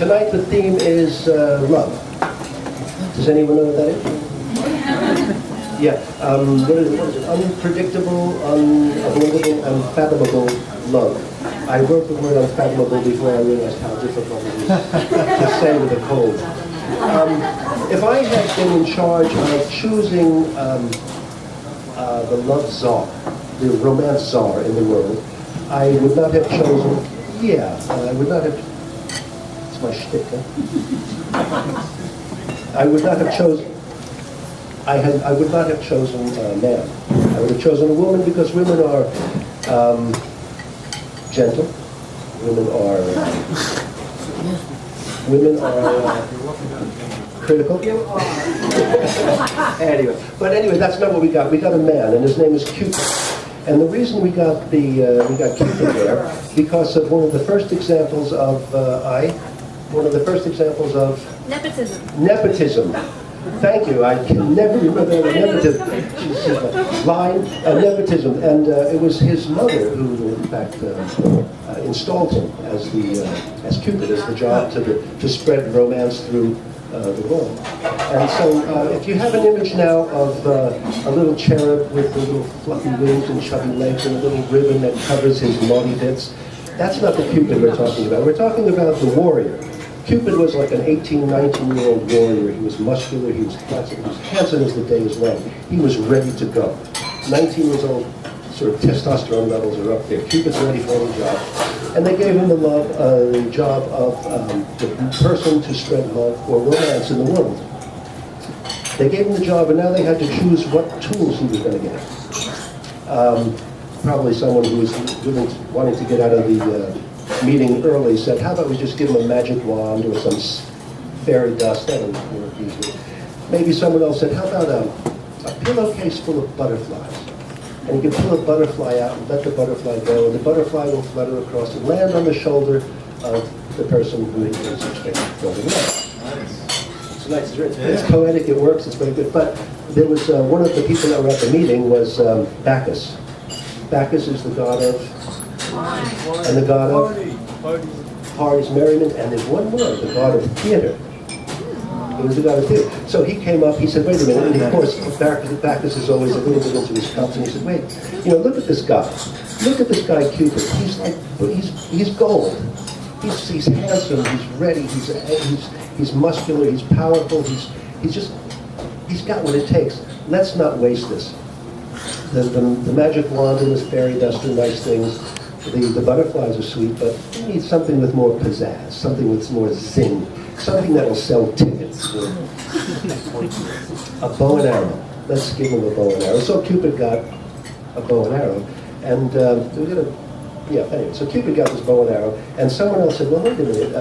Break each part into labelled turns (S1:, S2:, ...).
S1: Tonight the theme is love. Does anyone know what that is? Yeah. What is it? Unpredictable, unavoidable, unfathomable love. I wrote the word unfathomable before I realized how difficult it is to say with a cold. If I had been in charge of choosing the love czar, the romance czar in the world, I would not have chosen, I would not have, it's my shtick, huh? I would not have chosen, I would not have chosen a man. I would have chosen a woman because women are gentle, women are critical. Anyway, that's not what we got. We got a man, and his name is Cupid. And the reason we got Cupid there because of one of the first examples of nepotism. Thank you. I can never remember the nepotism line. Nepotism, and it was his mother who, in fact, installed him as Cupid, as the job to spread romance through the world. And so, if you have an image now of a little cherub with the little fluffy wings and chubby legs and a little ribbon that covers his naughty bits, that's not the Cupid we're talking about. We're talking about the warrior. Cupid was like an 18, 19-year-old warrior. He was muscular, he was handsome as the day is long. He was ready to go. 19 years old, sort of testosterone levels are up there. Cupid's ready for any job. And they gave him the job of the person to spread love or romance in the world. They gave him the job, and now they had to choose what tools he was going to get. Probably someone who was wanting to get out of the meeting early said, how about we just give him a magic wand or some fairy dust? That would work easily. Maybe someone else said, how about a pillowcase full of butterflies? And you can pull a butterfly out and let the butterfly go, and the butterfly will flutter across and land on the shoulder of the person who is expecting to go to love. It's nice. It's poetic, it works, it's very good. But there was one of the people that were at the meeting was Bacchus. Bacchus is the god of and the god of parties, merriment, and there's one more, the god of theater. He was the god of theater. So he came up, he said, wait a minute, and of course, Bacchus is always a little bit into his cups, and he said, wait, look at this guy. Look at this guy, Cupid. He's gold. He's handsome, he's ready, he's muscular, he's powerful, he's got what it takes. Let's not waste this. The magic wand and this fairy dust are nice things. The butterflies are sweet, but we need something with more pizzazz, something with more zing, something that'll sell tickets. A bow and arrow. Let's give him a bow and arrow. So Cupid got a bow and arrow, and so Cupid got this bow and arrow, and someone else said, well, wait a minute,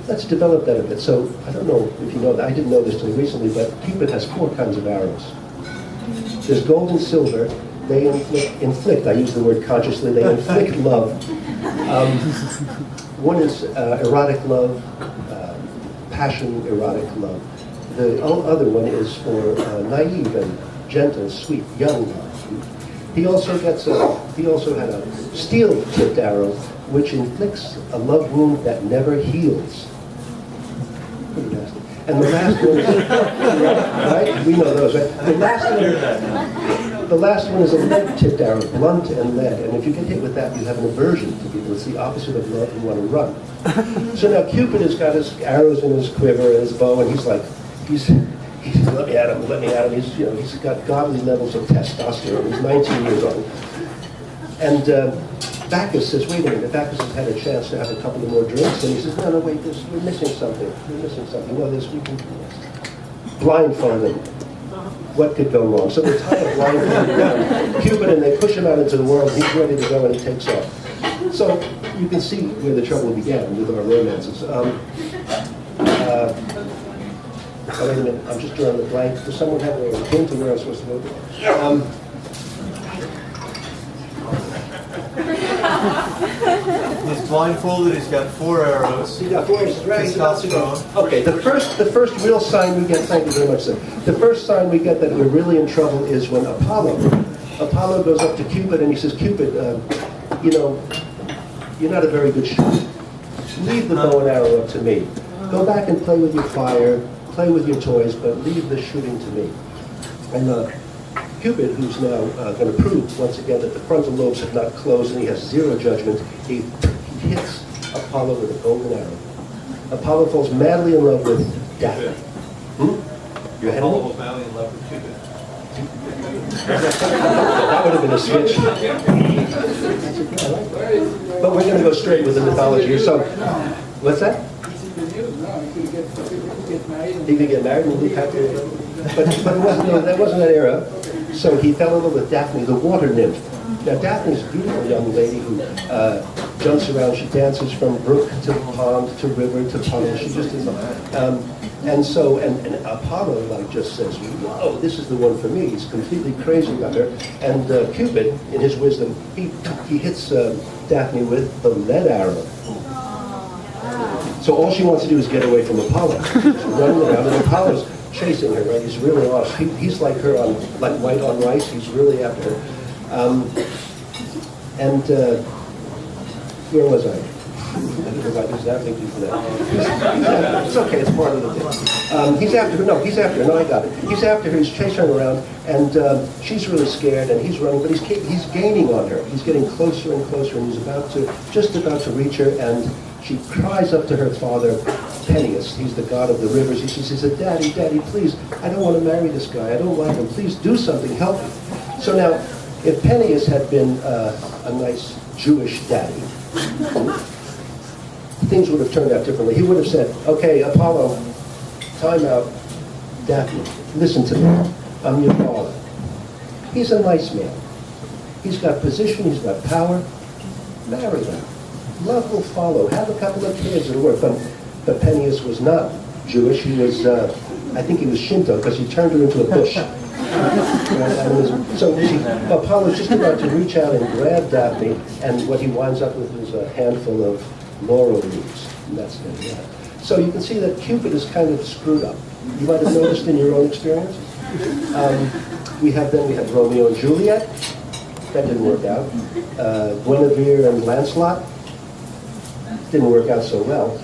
S1: let's develop that a bit. So I don't know if you know that, I didn't know this till recently, but Cupid has 4 kinds of arrows. There's gold and silver. They inflict, I use the word consciously, they inflict love. One is erotic love, passion erotic love. The other one is for naive and gentle, sweet, young love. He also had a steel-tipped arrow, which inflicts a love wound that never heals. Pretty nasty. And the last one is, right? We know those, right? The last one is a lead-tipped arrow, blunt and lead. And if you get hit with that, you have an aversion to people. It's the opposite of love. You want to run. So now Cupid has got his arrows in his quiver and his bow, and he's let me at him. He's got godly levels of testosterone. He's 19 years old. And Bacchus says, wait a minute. Bacchus has had a chance to have a couple of more drinks, and he says, no, wait, we're missing something. No, we can blindfold him. What could go wrong? So they tie a blindfold around Cupid, and they push him out into the world. He's ready to go, and he takes off. So you can see where the trouble began with our romances. Wait a minute, I'm just drawing a blank. Does someone have a hint of where I'm supposed to go?
S2: He's blindfolded, he's got 4 arrows.
S1: He's got 4 arrows, right?
S2: Testosterone.
S1: Okay, the first real sign we get, thank you very much, sir. The first sign we get that we're really in trouble is when Apollo goes up to Cupid and he says, Cupid, you're not a very good shot. leave the bow and arrow up to me. Go back and play with your fire, play with your toys, but leave the shooting to me. And Cupid, who's now going to prove once again that the frontal lobes have not closed and he has zero judgment, he hits Apollo with a golden arrow. Apollo falls madly in love with Daphne. You ahead of me?
S2: Apollo was madly in love with Cupid.
S1: That would have been a switch. But we're going to go straight with the mythology here. So, what's that? He could get married and be happy. But it wasn't, that wasn't that era. So he fell in love with Daphne, the water nymph. Now Daphne's a beautiful young lady who jumps around. She dances from brook to pond to river to puddle. She just is. And Apollo like just says, "Whoa, this is the one for me." He's completely crazy about her. And Cupid, in his wisdom, he hits Daphne with the lead arrow. So all she wants to do is get away from Apollo. She's running around, and Apollo's chasing her, right? He's really lost. He's like her on, like white on rice. He's really after her. Where was I? It's okay, it's part of the thing. He's after her, he's after her, I got it. He's after her, he's chasing her around, and she's really scared, and he's running, but he's gaining on her. He's getting closer and closer, and he's just about to reach her, and she cries up to her father, Peneus. He's the god of the rivers. She says, "Daddy, Daddy, please, I don't want to marry this guy. I don't like him. Please do something. Help me." So now, if Peneus had been a nice Jewish daddy, things would have turned out differently. He would have said, "Okay, Apollo, time out. Daphne, listen to me. I'm your father." He's a nice man. He's got position. He's got power. Marry him. Love will follow. Have a couple of kids. It'll work. But Peneus was not Jewish. He was, I think he was Shinto, because he turned her into a bush. So Apollo's just about to reach out and grab Daphne, and what he winds up with is a handful of laurel leaves. And that's the end of that. So you can see that Cupid is kind of screwed up. You might have noticed in your own experience. We had Romeo and Juliet. That didn't work out. Guinevere and Lancelot. Didn't work out so well.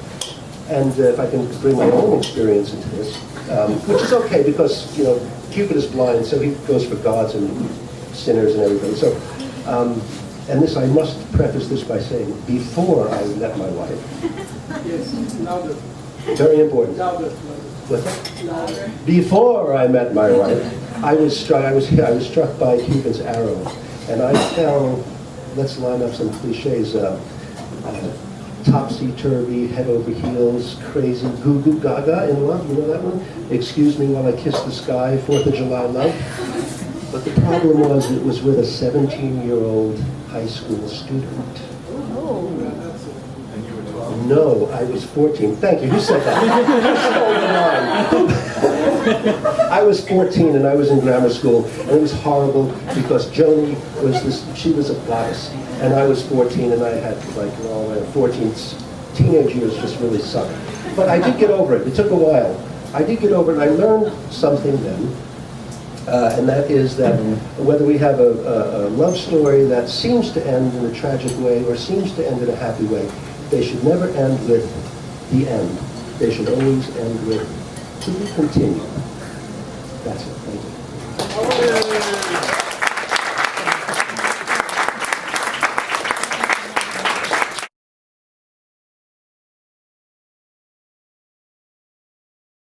S1: And if I can bring my own experience into this, which is okay because, Cupid is blind, so he goes for gods and sinners and everything. So, and this, I must preface this by saying, before I met my wife.
S3: Yes, louder.
S1: Very important.
S3: Louder.
S1: What's that?
S3: Louder.
S1: Before I met my wife, I was struck by Cupid's arrow, and I fell. Let's line up some cliches. Topsy-turvy, head over heels, crazy, goo-goo gaga in love. You know that one? Excuse me while I kiss the sky, 4th of July love. But the problem was it was with a 17-year-old high school student.
S2: And you were 12.
S1: No, I was 14. Thank you. Who said that? You stole the line. I was 14 and I was in grammar school, and it was horrible because Joni she was a goddess, and I was 14 and I had 14 teenage years just really sucked. But I did get over it. It took a while. I did get over it, and I learned something then, and that is that whether we have a love story that seems to end in a tragic way or seems to end in a happy way, they should never end with the end. They should always end with to be continued. That's it.